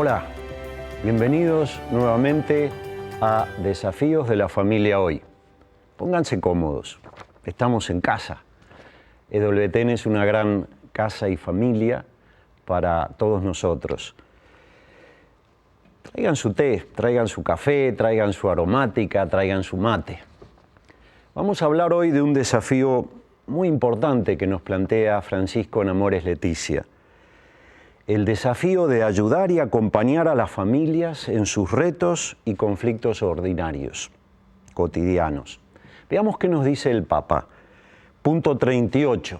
Hola, bienvenidos nuevamente a Desafíos de la Familia Hoy. Pónganse cómodos, estamos en casa. EWTN es una gran casa y familia para todos nosotros. Traigan su té, traigan su café, traigan su aromática, traigan su mate. Vamos a hablar hoy de un desafío muy importante que nos plantea Francisco en Amores Leticia. El desafío de ayudar y acompañar a las familias en sus retos y conflictos ordinarios, cotidianos. Veamos qué nos dice el Papa. Punto 38.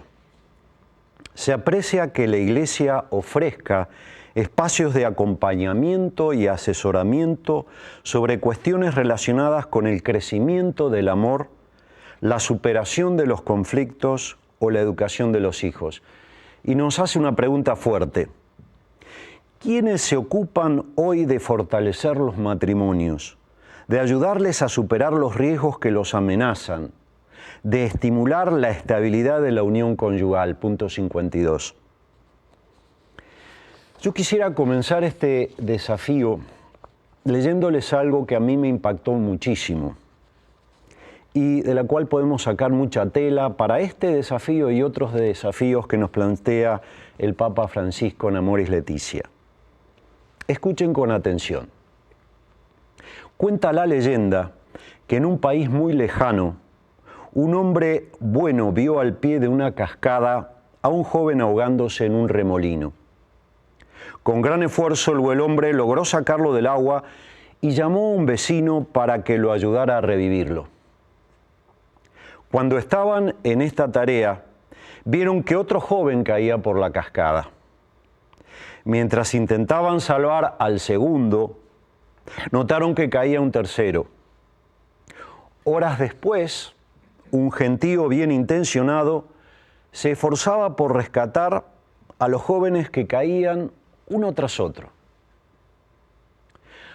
Se aprecia que la Iglesia ofrezca espacios de acompañamiento y asesoramiento sobre cuestiones relacionadas con el crecimiento del amor, la superación de los conflictos o la educación de los hijos. Y nos hace una pregunta fuerte. ¿Quiénes se ocupan hoy de fortalecer los matrimonios, de ayudarles a superar los riesgos que los amenazan, de estimular la estabilidad de la unión conyugal? Punto 52. Yo quisiera comenzar este desafío leyéndoles algo que a mí me impactó muchísimo y de la cual podemos sacar mucha tela para este desafío y otros desafíos que nos plantea el Papa Francisco en Amoris Leticia. Escuchen con atención. Cuenta la leyenda que en un país muy lejano, un hombre bueno vio al pie de una cascada a un joven ahogándose en un remolino. Con gran esfuerzo el hombre logró sacarlo del agua y llamó a un vecino para que lo ayudara a revivirlo. Cuando estaban en esta tarea, vieron que otro joven caía por la cascada. Mientras intentaban salvar al segundo, notaron que caía un tercero. Horas después, un gentío bien intencionado se esforzaba por rescatar a los jóvenes que caían uno tras otro.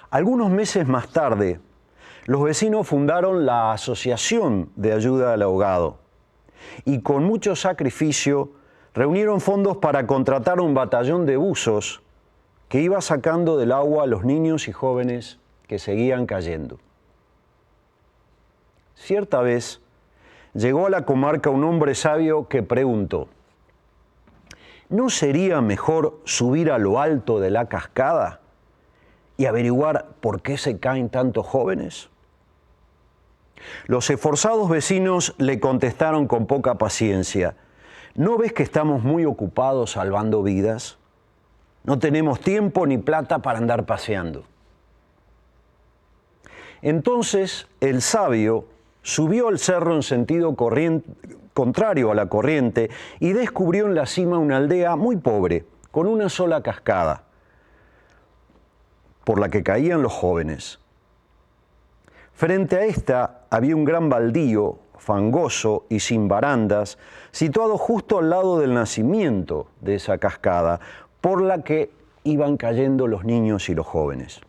Algunos meses más tarde, los vecinos fundaron la Asociación de Ayuda al Ahogado y con mucho sacrificio reunieron fondos para contratar un batallón de buzos que iba sacando del agua a los niños y jóvenes que seguían cayendo. Cierta vez llegó a la comarca un hombre sabio que preguntó: ¿no sería mejor subir a lo alto de la cascada y averiguar por qué se caen tantos jóvenes? Los esforzados vecinos le contestaron con poca paciencia: ¿no ves que estamos muy ocupados salvando vidas? No tenemos tiempo ni plata para andar paseando. Entonces el sabio subió al cerro en sentido contrario a la corriente y descubrió en la cima una aldea muy pobre, con una sola cascada, por la que caían los jóvenes. Frente a esta había un gran baldío, fangoso y sin barandas, situado justo al lado del nacimiento de esa cascada, por la que iban cayendo los niños y los jóvenes.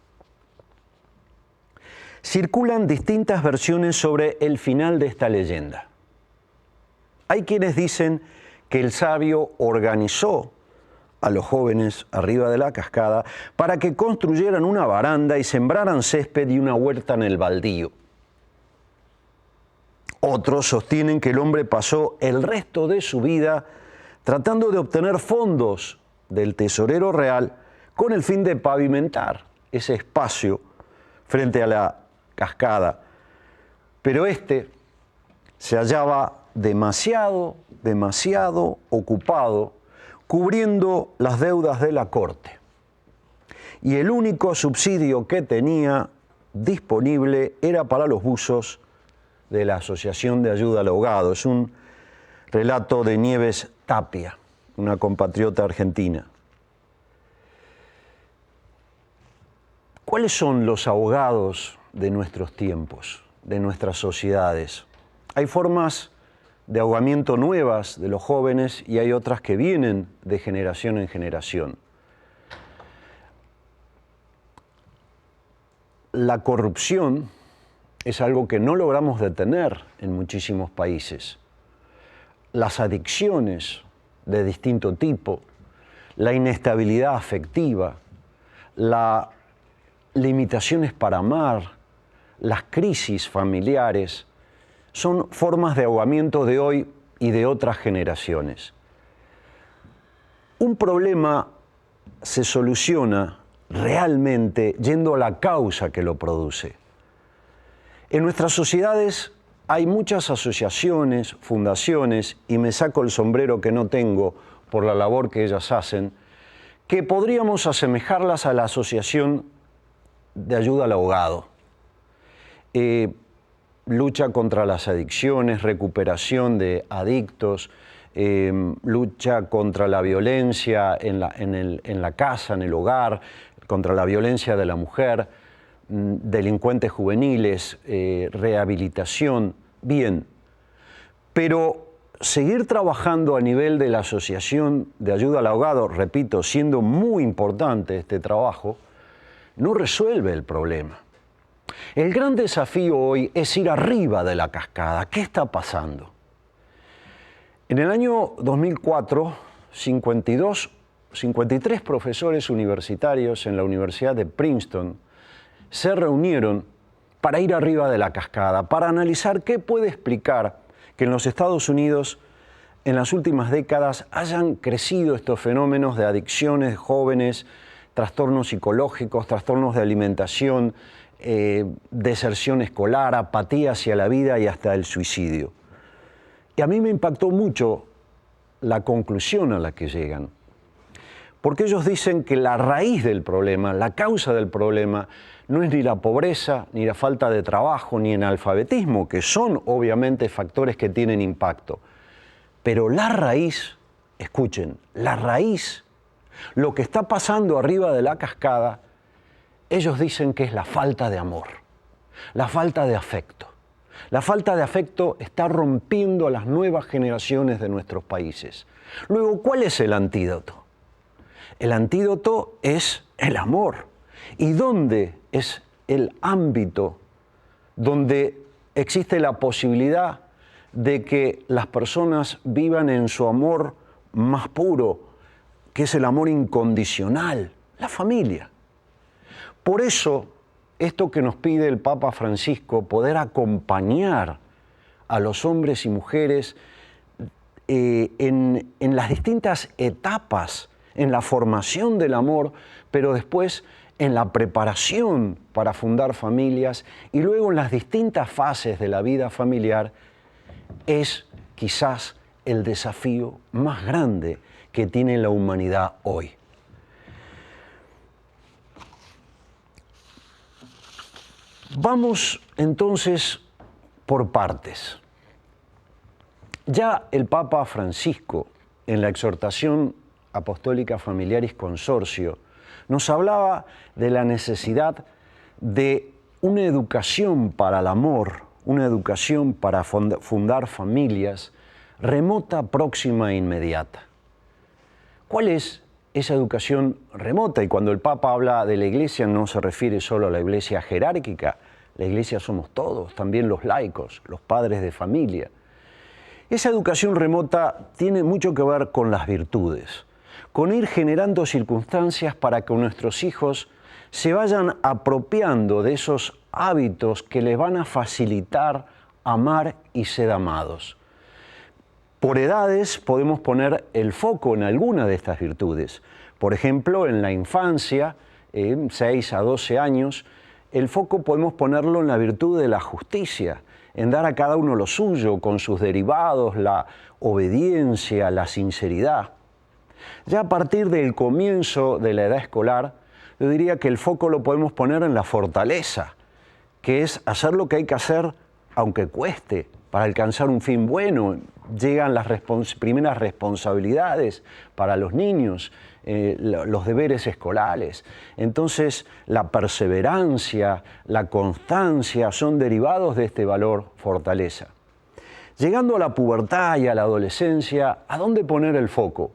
Circulan distintas versiones sobre el final de esta leyenda. Hay quienes dicen que el sabio organizó a los jóvenes arriba de la cascada para que construyeran una baranda y sembraran césped y una huerta en el baldío. Otros sostienen que el hombre pasó el resto de su vida tratando de obtener fondos del tesorero real con el fin de pavimentar ese espacio frente a la cascada. Pero este se hallaba demasiado ocupado cubriendo las deudas de la corte. Y el único subsidio que tenía disponible era para los buzos de la Asociación de Ayuda al Ahogado. Es un relato de Nieves Tapia, una compatriota argentina. ¿Cuáles son los ahogados de nuestros tiempos, de nuestras sociedades? Hay formas de ahogamiento nuevas de los jóvenes y hay otras que vienen de generación en generación. La corrupción es algo que no logramos detener en muchísimos países. Las adicciones de distinto tipo, la inestabilidad afectiva, las limitaciones para amar, las crisis familiares, son formas de ahogamiento de hoy y de otras generaciones. Un problema se soluciona realmente yendo a la causa que lo produce. En nuestras sociedades hay muchas asociaciones, fundaciones, y me saco el sombrero que no tengo por la labor que ellas hacen, que podríamos asemejarlas a la Asociación de Ayuda al Ahogado. Lucha contra las adicciones, recuperación de adictos, lucha contra la violencia en la casa, en el hogar, contra la violencia de la mujer, delincuentes juveniles, rehabilitación, bien. Pero seguir trabajando a nivel de la Asociación de Ayuda al Ahogado, repito, siendo muy importante este trabajo, no resuelve el problema. El gran desafío hoy es ir arriba de la cascada. ¿Qué está pasando? En el año 2004, 53 profesores universitarios en la Universidad de Princeton se reunieron para ir arriba de la cascada, para analizar qué puede explicar que en los Estados Unidos en las últimas décadas hayan crecido estos fenómenos de adicciones de jóvenes, trastornos psicológicos, trastornos de alimentación, deserción escolar, apatía hacia la vida y hasta el suicidio. Y a mí me impactó mucho la conclusión a la que llegan, porque ellos dicen que la raíz del problema, la causa del problema, no es ni la pobreza, ni la falta de trabajo, ni el analfabetismo, que son obviamente factores que tienen impacto. Pero la raíz, escuchen, la raíz, lo que está pasando arriba de la cascada, ellos dicen que es la falta de amor, la falta de afecto. La falta de afecto está rompiendo a las nuevas generaciones de nuestros países. Luego, ¿cuál es el antídoto? El antídoto es el amor. ¿Y dónde es el ámbito donde existe la posibilidad de que las personas vivan en su amor más puro, que es el amor incondicional? La familia. Por eso, esto que nos pide el Papa Francisco, poder acompañar a los hombres y mujeres en las distintas etapas, en la formación del amor, pero después en la preparación para fundar familias y luego en las distintas fases de la vida familiar, es quizás el desafío más grande que tiene la humanidad hoy. Vamos entonces por partes. Ya el Papa Francisco, en la exhortación apostólica Familiaris Consortio, nos hablaba de la necesidad de una educación para el amor, una educación para fundar familias remota, próxima e inmediata. ¿Cuál es esa educación remota? Y cuando el Papa habla de la Iglesia no se refiere solo a la Iglesia jerárquica, la Iglesia somos todos, también los laicos, los padres de familia. Esa educación remota tiene mucho que ver con las virtudes, con ir generando circunstancias para que nuestros hijos se vayan apropiando de esos hábitos que les van a facilitar amar y ser amados. Por edades podemos poner el foco en alguna de estas virtudes. Por ejemplo, en la infancia, 6 a 12 años, el foco podemos ponerlo en la virtud de la justicia, en dar a cada uno lo suyo, con sus derivados, la obediencia, la sinceridad. Ya a partir del comienzo de la edad escolar, yo diría que el foco lo podemos poner en la fortaleza, que es hacer lo que hay que hacer aunque cueste, para alcanzar un fin bueno. Llegan las primeras responsabilidades para los niños, los deberes escolares. Entonces, la perseverancia, la constancia son derivados de este valor fortaleza. Llegando a la pubertad y a la adolescencia, ¿a dónde poner el foco?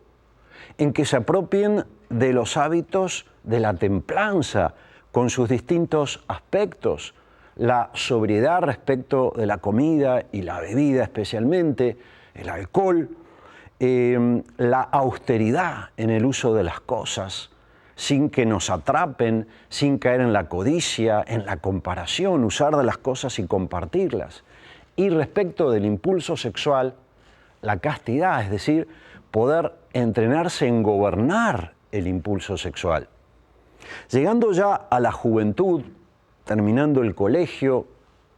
En que se apropien de los hábitos de la templanza, con sus distintos aspectos, la sobriedad respecto de la comida y la bebida especialmente, el alcohol, la austeridad en el uso de las cosas, sin que nos atrapen, sin caer en la codicia, en la comparación, usar de las cosas y compartirlas. Y respecto del impulso sexual, la castidad, es decir, poder entrenarse en gobernar el impulso sexual. Llegando ya a la juventud, terminando el colegio,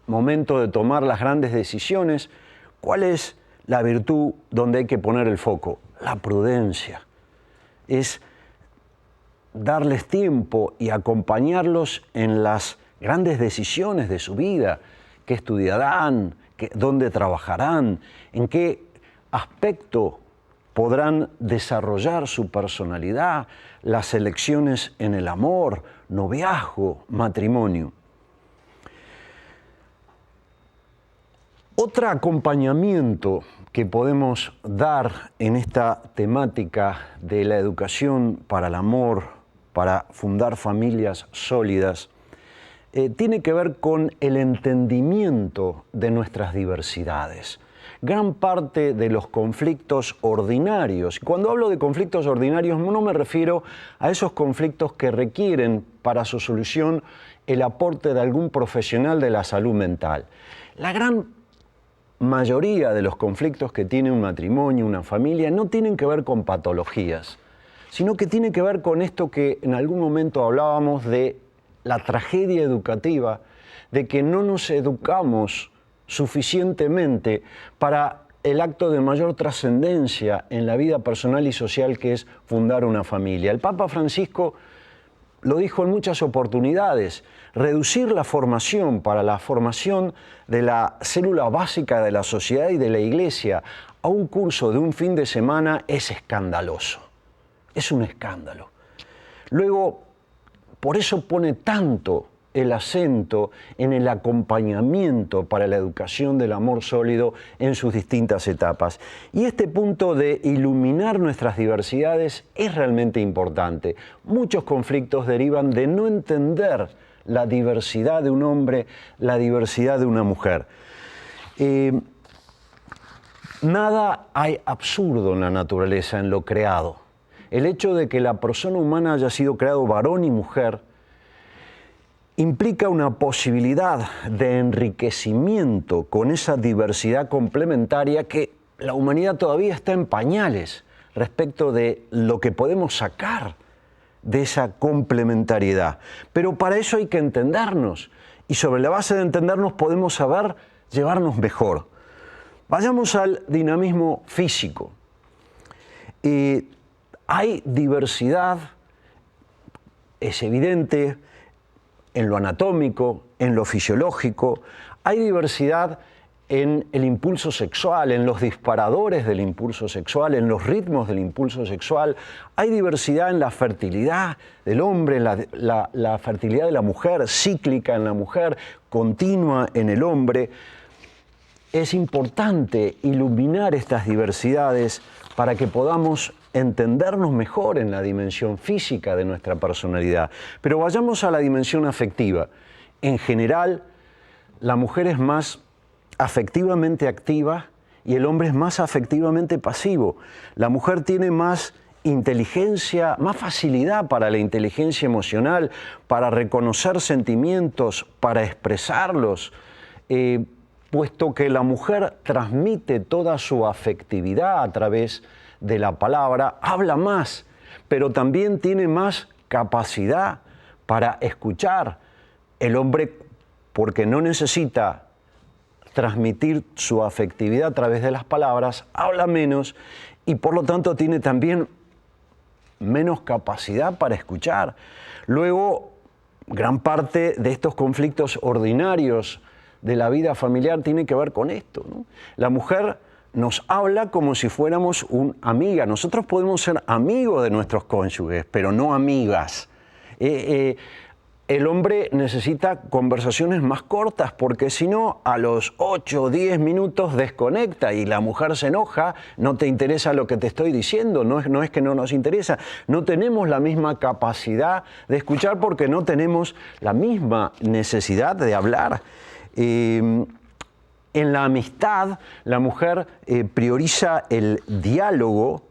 momento de tomar las grandes decisiones, ¿cuál es la virtud donde hay que poner el foco? La prudencia. Es darles tiempo y acompañarlos en las grandes decisiones de su vida, qué estudiarán, dónde trabajarán, en qué aspecto podrán desarrollar su personalidad, las elecciones en el amor, noviazgo, matrimonio. Otro acompañamiento que podemos dar en esta temática de la educación para el amor, para fundar familias sólidas, tiene que ver con el entendimiento de nuestras diversidades. Gran parte de los conflictos ordinarios, cuando hablo de conflictos ordinarios no me refiero a esos conflictos que requieren para su solución el aporte de algún profesional de la salud mental. La gran mayoría de los conflictos que tiene un matrimonio, una familia, no tienen que ver con patologías, sino que tienen que ver con esto que en algún momento hablábamos de la tragedia educativa, de que no nos educamos suficientemente para el acto de mayor trascendencia en la vida personal y social que es fundar una familia. El Papa Francisco lo dijo en muchas oportunidades, reducir la formación para la formación de la célula básica de la sociedad y de la Iglesia a un curso de un fin de semana es escandaloso, es un escándalo. Luego, por eso pone tanto el acento en el acompañamiento para la educación del amor sólido en sus distintas etapas. Y este punto de iluminar nuestras diversidades es realmente importante. Muchos conflictos derivan de no entender la diversidad de un hombre, la diversidad de una mujer. Nada hay absurdo en la naturaleza, en lo creado. El hecho de que la persona humana haya sido creado varón y mujer implica una posibilidad de enriquecimiento con esa diversidad complementaria que la humanidad todavía está en pañales respecto de lo que podemos sacar de esa complementariedad. Pero para eso hay que entendernos y sobre la base de entendernos podemos saber llevarnos mejor. Vayamos al dinamismo físico. Hay diversidad, es evidente, en lo anatómico, en lo fisiológico, hay diversidad en el impulso sexual, en los disparadores del impulso sexual, en los ritmos del impulso sexual, hay diversidad en la fertilidad del hombre, la fertilidad de la mujer, cíclica en la mujer, continua en el hombre. Es importante iluminar estas diversidades para que podamos entendernos mejor en la dimensión física de nuestra personalidad. Pero vayamos a la dimensión afectiva. En general, la mujer es más afectivamente activa y el hombre es más afectivamente pasivo. La mujer tiene más inteligencia, más facilidad para la inteligencia emocional, para reconocer sentimientos, para expresarlos, puesto que la mujer transmite toda su afectividad a través de la palabra, habla más, pero también tiene más capacidad para escuchar. El hombre, porque no necesita transmitir su afectividad a través de las palabras, habla menos y por lo tanto tiene también menos capacidad para escuchar. Luego, gran parte de estos conflictos ordinarios de la vida familiar tiene que ver con esto, ¿no? La mujer nos habla como si fuéramos una amiga. Nosotros podemos ser amigos de nuestros cónyuges, pero no amigas. El hombre necesita conversaciones más cortas porque si no, a los 8 o 10 minutos desconecta y la mujer se enoja, no te interesa lo que te estoy diciendo, no es que no nos interesa. No tenemos la misma capacidad de escuchar porque no tenemos la misma necesidad de hablar. En la amistad, la mujer prioriza el diálogo,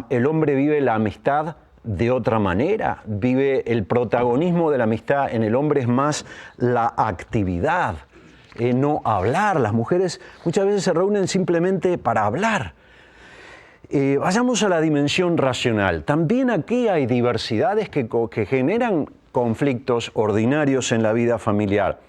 el hombre vive la amistad de otra manera, vive el protagonismo de la amistad. En el hombre es más la actividad, no hablar. Las mujeres muchas veces se reúnen simplemente para hablar. Vayamos a la dimensión racional. También aquí hay diversidades que generan conflictos ordinarios en la vida familiar.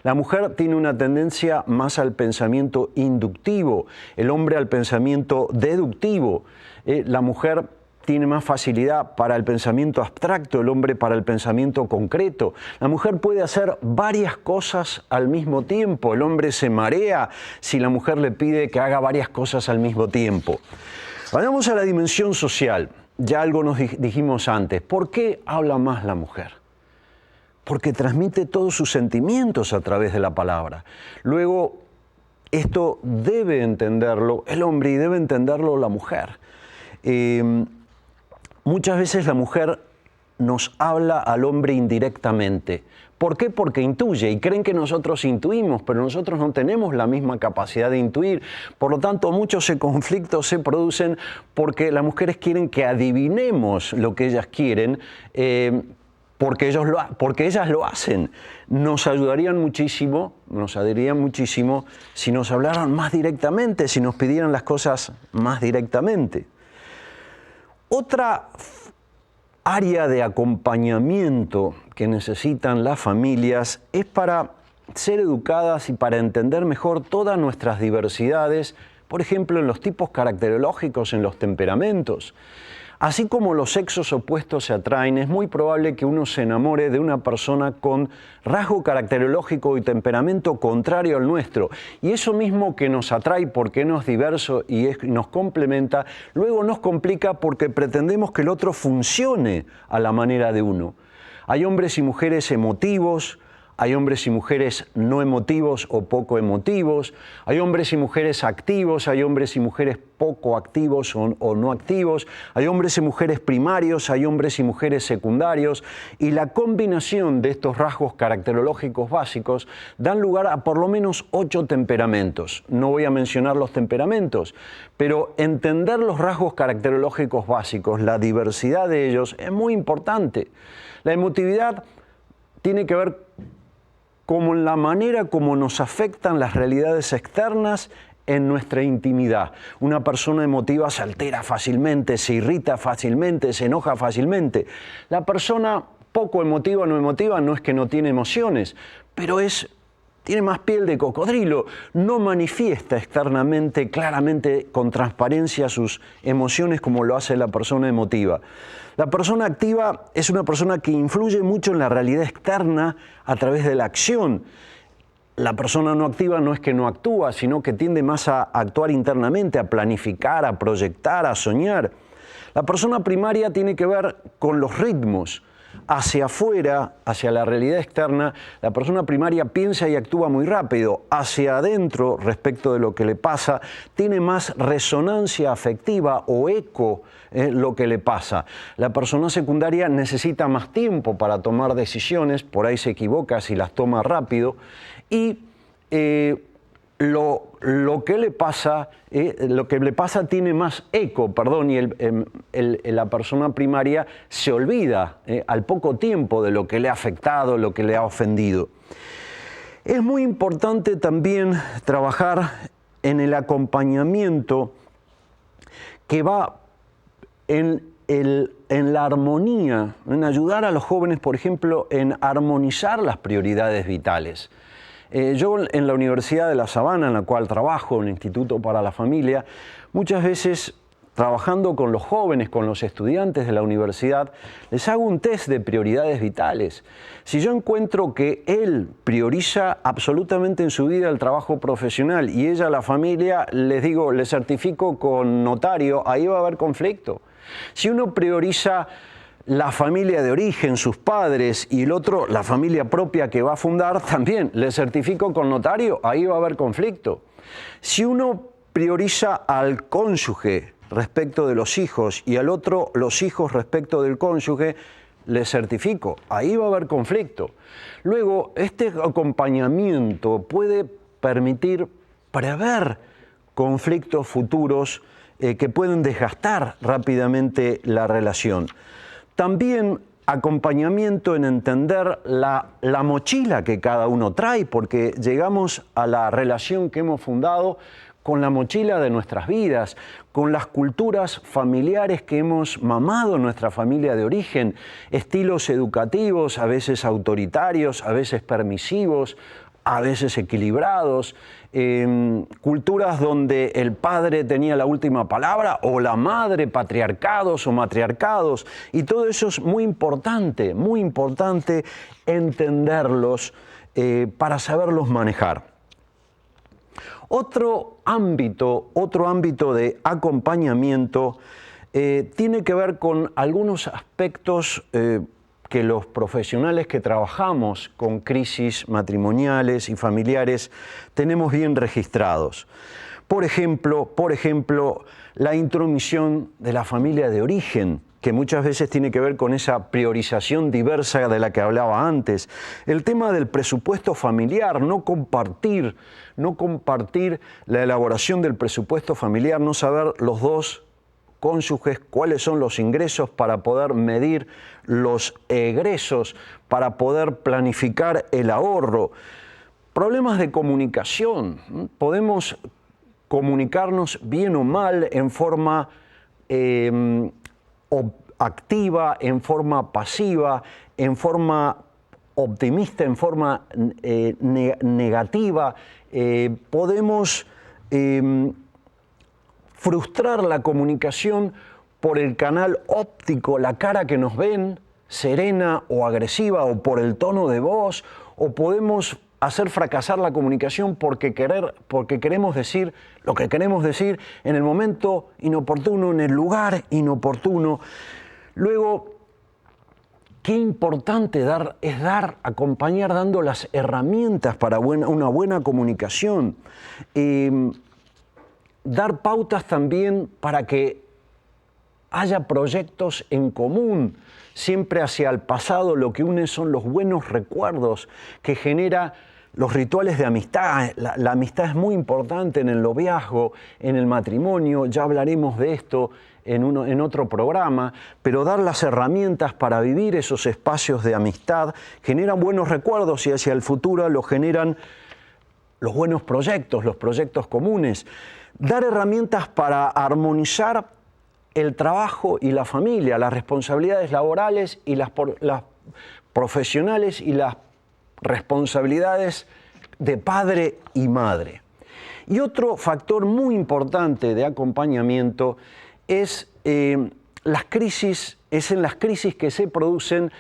La mujer tiene una tendencia más al pensamiento inductivo, el hombre al pensamiento deductivo. La mujer tiene más facilidad para el pensamiento abstracto, el hombre para el pensamiento concreto. La mujer puede hacer varias cosas al mismo tiempo. El hombre se marea si la mujer le pide que haga varias cosas al mismo tiempo. Vayamos a la dimensión social. Ya algo nos dijimos antes. ¿Por qué habla más la mujer? Porque transmite todos sus sentimientos a través de la palabra. Luego, esto debe entenderlo el hombre y debe entenderlo la mujer. Muchas veces la mujer nos habla al hombre indirectamente. ¿Por qué? Porque intuye y creen que nosotros intuimos, pero nosotros no tenemos la misma capacidad de intuir. Por lo tanto, muchos conflictos se producen porque las mujeres quieren que adivinemos lo que ellas quieren, porque ellas lo hacen. Nos ayudarían muchísimo si nos hablaran más directamente, si nos pidieran las cosas más directamente. Otra área de acompañamiento que necesitan las familias es para ser educadas y para entender mejor todas nuestras diversidades, por ejemplo, en los tipos caracterológicos, en los temperamentos. Así como los sexos opuestos se atraen, es muy probable que uno se enamore de una persona con rasgo caracterológico y temperamento contrario al nuestro. Y eso mismo que nos atrae porque no es diverso y nos complementa, luego nos complica porque pretendemos que el otro funcione a la manera de uno. Hay hombres y mujeres emotivos, hay hombres y mujeres no emotivos o poco emotivos, hay hombres y mujeres activos, hay hombres y mujeres poco activos o no activos, hay hombres y mujeres primarios, hay hombres y mujeres secundarios, y la combinación de estos rasgos caracterológicos básicos dan lugar a por lo menos 8 temperamentos. No voy a mencionar los temperamentos, pero entender los rasgos caracterológicos básicos, la diversidad de ellos, es muy importante. La emotividad tiene que ver con la manera como nos afectan las realidades externas en nuestra intimidad. Una persona emotiva se altera fácilmente, se irrita fácilmente, se enoja fácilmente. La persona poco emotiva o no emotiva no es que no tiene emociones, pero tiene más piel de cocodrilo, no manifiesta externamente, claramente, con transparencia sus emociones como lo hace la persona emotiva. La persona activa es una persona que influye mucho en la realidad externa a través de la acción. La persona no activa no es que no actúa, sino que tiende más a actuar internamente, a planificar, a proyectar, a soñar. La persona primaria tiene que ver con los ritmos. Hacia afuera, hacia la realidad externa, la persona primaria piensa y actúa muy rápido. Hacia adentro, respecto de lo que le pasa, tiene más resonancia afectiva o eco lo que le pasa. La persona secundaria necesita más tiempo para tomar decisiones, por ahí se equivoca si las toma rápido, y lo que le pasa tiene más eco, y la persona primaria se olvida al poco tiempo de lo que le ha afectado, lo que le ha ofendido. Es muy importante también trabajar en el acompañamiento que va en la armonía, en ayudar a los jóvenes, por ejemplo, en armonizar las prioridades vitales. Yo en la Universidad de La Sabana, en la cual trabajo, en el Instituto para la Familia, muchas veces trabajando con los jóvenes, con los estudiantes de la universidad, les hago un test de prioridades vitales. Si yo encuentro que él prioriza absolutamente en su vida el trabajo profesional y ella la familia, les digo, le certifico con notario, ahí va a haber conflicto. Si uno prioriza la familia de origen, sus padres, y el otro, la familia propia que va a fundar, también le certifico con notario, ahí va a haber conflicto. Si uno prioriza al cónyuge respecto de los hijos y al otro los hijos respecto del cónyuge, le certifico, ahí va a haber conflicto. Luego, este acompañamiento puede permitir prever conflictos futuros que pueden desgastar rápidamente la relación. También acompañamiento en entender la mochila que cada uno trae, porque llegamos a la relación que hemos fundado con la mochila de nuestras vidas, con las culturas familiares que hemos mamado en nuestra familia de origen, estilos educativos, a veces autoritarios, a veces permisivos, a veces equilibrados, culturas donde el padre tenía la última palabra o la madre, patriarcados o matriarcados, y todo eso es muy importante entenderlos para saberlos manejar. Otro ámbito de acompañamiento tiene que ver con algunos aspectos que los profesionales que trabajamos con crisis matrimoniales y familiares tenemos bien registrados. Por ejemplo, la intromisión de la familia de origen, que muchas veces tiene que ver con esa priorización diversa de la que hablaba antes. El tema del presupuesto familiar, no compartir la elaboración del presupuesto familiar, no saber los dos cónyuges cuáles son los ingresos para poder medir los egresos, para poder planificar el ahorro. Problemas de comunicación. Podemos comunicarnos bien o mal en forma activa, en forma pasiva, en forma optimista, en forma negativa. Podemos frustrar la comunicación por el canal óptico, la cara que nos ven, serena o agresiva, o por el tono de voz, o podemos hacer fracasar la comunicación porque queremos decir lo que queremos decir en el momento inoportuno, en el lugar inoportuno. Luego, qué importante acompañar dando las herramientas para una buena comunicación. Dar pautas también para que haya proyectos en común. Siempre hacia el pasado lo que une son los buenos recuerdos que genera los rituales de amistad. La amistad es muy importante en el noviazgo, en el matrimonio. Ya hablaremos de esto en otro programa, pero dar las herramientas para vivir esos espacios de amistad generan buenos recuerdos y hacia el futuro lo generan los buenos proyectos, los proyectos comunes. Dar herramientas para armonizar el trabajo y la familia, las responsabilidades laborales y las profesionales y las responsabilidades de padre y madre. Y otro factor muy importante de acompañamiento es en las crisis que se producen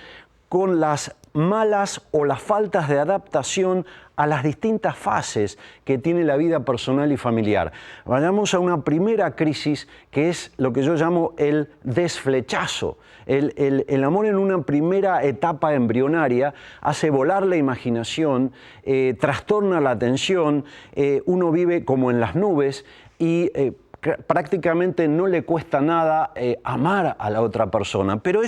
con las malas o las faltas de adaptación a las distintas fases que tiene la vida personal y familiar. Vayamos a una primera crisis que es lo que yo llamo el desflechazo. El amor en una primera etapa embrionaria hace volar la imaginación, trastorna la atención, uno vive como en las nubes y prácticamente no le cuesta nada amar a la otra persona. Pero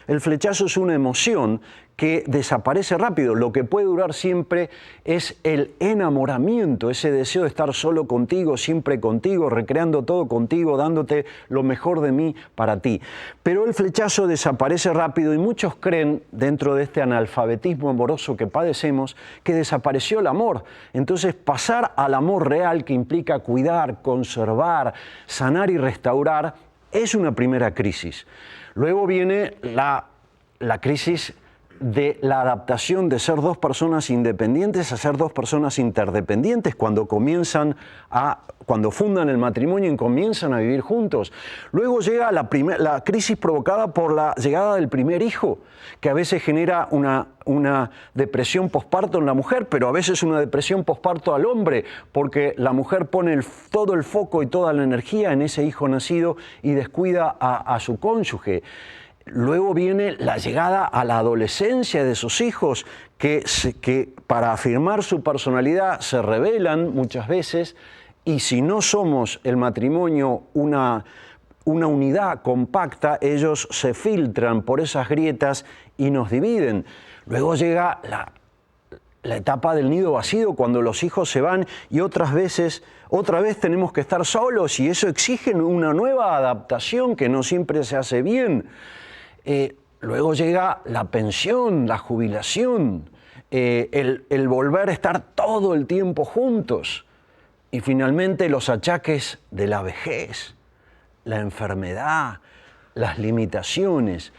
el flechazo es una emoción que desaparece rápido. Lo que puede durar siempre es el enamoramiento, ese deseo de estar solo contigo, siempre contigo, recreando todo contigo, dándote lo mejor de mí para ti. Pero el flechazo desaparece rápido y muchos creen, dentro de este analfabetismo amoroso que padecemos, que desapareció el amor. Entonces, pasar al amor real, que implica cuidar, conservar, sanar y restaurar, es una primera crisis. Luego viene la crisis de la adaptación de ser dos personas independientes a ser dos personas interdependientes cuando fundan el matrimonio y comienzan a vivir juntos. Luego llega la crisis provocada por la llegada del primer hijo, que a veces genera una depresión posparto en la mujer, pero a veces una depresión posparto al hombre, porque la mujer pone todo el foco y toda la energía en ese hijo nacido y descuida a su cónyuge. Luego viene la llegada a la adolescencia de sus hijos que para afirmar su personalidad se rebelan muchas veces, y si no somos el matrimonio una unidad compacta, ellos se filtran por esas grietas y nos dividen. Luego llega la etapa del nido vacío, cuando los hijos se van y otra vez tenemos que estar solos, y eso exige una nueva adaptación que no siempre se hace bien. luego llega la pensión, la jubilación, el volver a estar todo el tiempo juntos y finalmente los achaques de la vejez, la enfermedad, las limitaciones.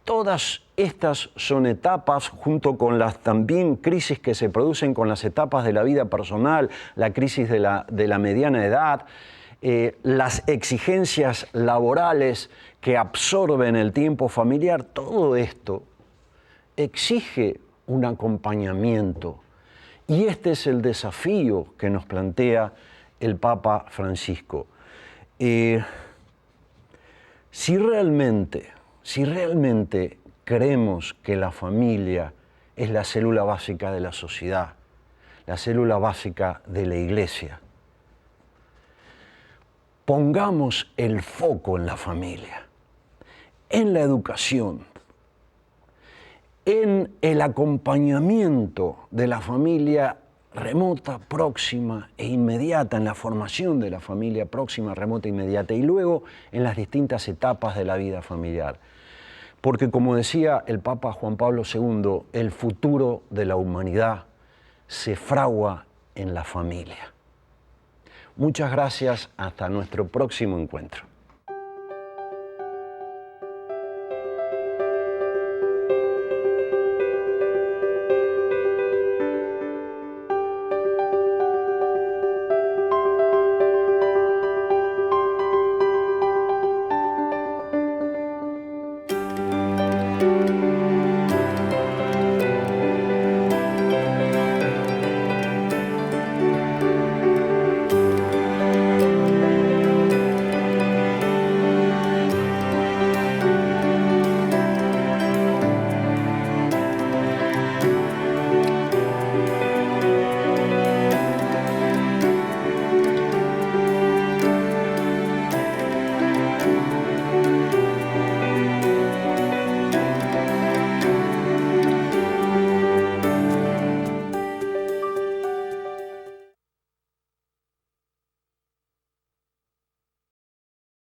Todas estas son etapas, junto con las también crisis que se producen con las etapas de la vida personal, la crisis de la mediana edad, las exigencias laborales que absorben el tiempo familiar. Todo esto exige un acompañamiento. Y este es el desafío que nos plantea el Papa Francisco. Si realmente creemos que la familia es la célula básica de la sociedad, la célula básica de la Iglesia, pongamos el foco en la familia, en la educación, en el acompañamiento de la familia remota, próxima e inmediata, en la formación de la familia próxima, remota e inmediata, y luego en las distintas etapas de la vida familiar. Porque, como decía el Papa Juan Pablo II, el futuro de la humanidad se fragua en la familia. Muchas gracias, hasta nuestro próximo encuentro.